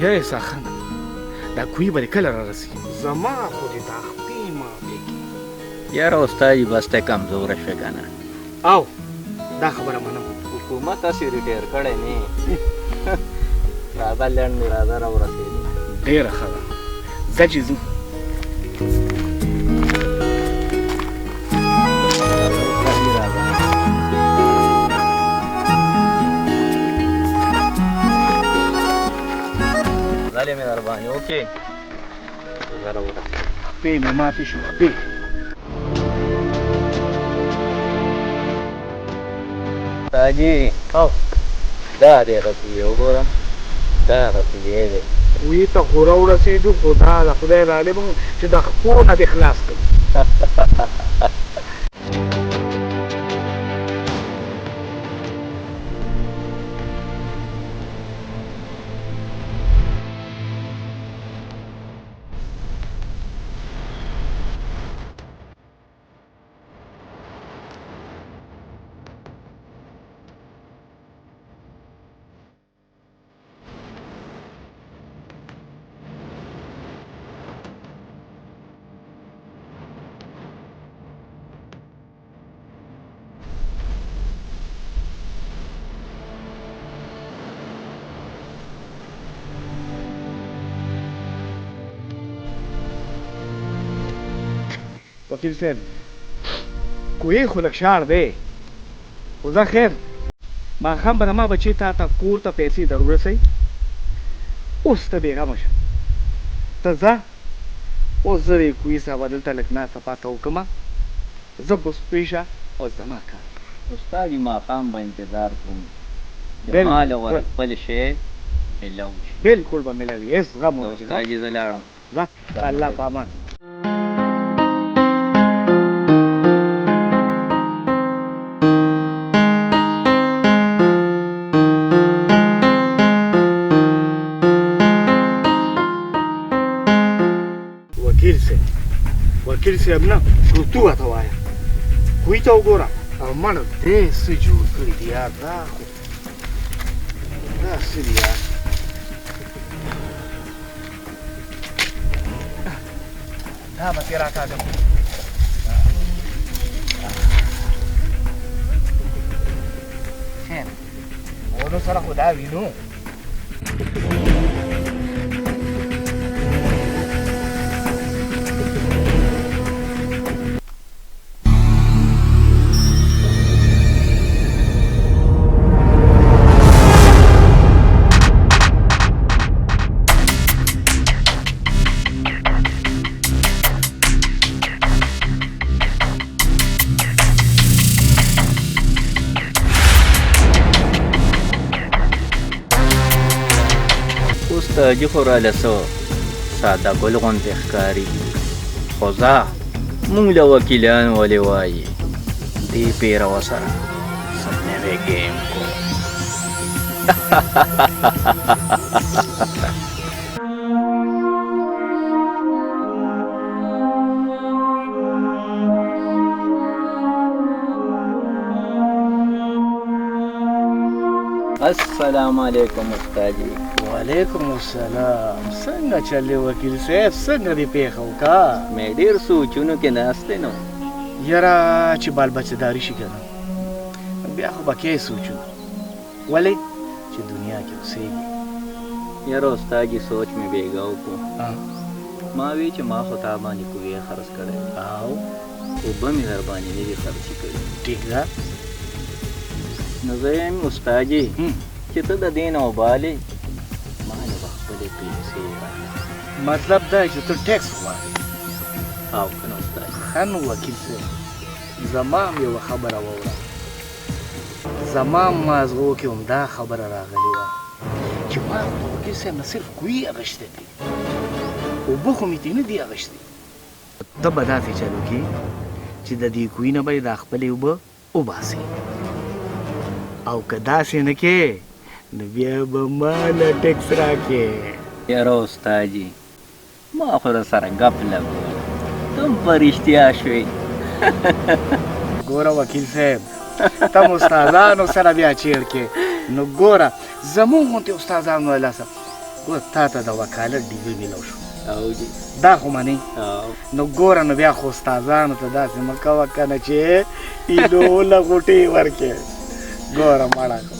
یا اساخان دا کوی به کله را رسي زما خو دې دا خپې معاملې یاره استاد بس ته کمزوره شوه که نه او دا خبره منم حکومت هسې ریټایر کړی نه راځه لنډ مې راځه راورسېدو ډېره ښه ده ځه چې ځو غلی مهرباني وکړې زه راورسېدم خپې مې ماتې شو خپې استادجي او دا دی رسیدې وګوره دا رسیدې دی وی ته خو راورسېدو خو دا د خدای رالې به چې د خپو نه دې خلاص کړو وکیل صاحب کوی خو لږ شاړ دی خو ځه خیر ماښام به زما بچي تا ته کور ته پیسې در ورسوي اوس ته بېغمه شه ته ځه اوس زه د کوی صاحبه دلته لږ ناسته پاته وکړمه زه به اوس پوه شه اوس زما کار استاد ماښام به انتظار کوم بل- مال او خپل شی ملو شي بلکل به ملوي هېڅ غم ونه استاد زه لاړم ځه الله په امان وکیل صاحب نه شروطو راته وایه کوی ته وګوره او مړه دې څه جوړ کړي دي یار دا خو دا څه دي یار دا به ترې راکاږم خیر ونو سره خو دا وینو استاد خو راله څه ساده ګل غوندې ښکاري خو ځه موږ له وکیلان ولې وایي دې پیره ورسره څه نوی ګیم کوو السلام علیکم استادجي وعلیکم السلام څنګه چلې وکیل صاحب څنګه دې پېښه وکړه مې ډېر سوچونو کې ناست نو یاره چې بال بچهداري شي که نه بیا خو به کې سوچونه ولې چې دنیا کې اوسېږي یاره استادجي سوچ مې بېګا وکړو ما وی چې ما خو تا باندې کوی خرڅ کړی او اوبه مې در باندې نه دي خرڅې کړي ټیک ده نو زه یم استادجي چې ته د دې نه وبالې ما نه به خپلې پیسې راکړې مطلب دا چې ته ټیکس غواړې او که نه استادجي ښه نو وکیل صاحب زما هم یوه خبره واوره زما هم مازغو کې هم دا خبره راغلې وه چې ما خو د وکیل صاحب نه صرف کوی اخیستی دي اوبه خو مې ترې نه دي اخیستې ته به داسې چلو کې چې د دې کوی نه به یې دا خپلې اوبه وباسې او که داسې نه کې نو بیا به ما نه ټیکس راکې یاره استادجي ما خو در سره ګپ لګول ته هم په رښتیا شوې ګوره وکیل صاحب ته استادانو سره بیا چیر کې نو ګوره زمونږ غوندې استادان ولاسه ګوره تا ته د وکالت ډیوې میلاو شو او جی دا خو منې او نو ګوره نو بیا خو استادانو ته داسې مه کوه که نه چې ایلو له غوټې ورکې ګوره مړه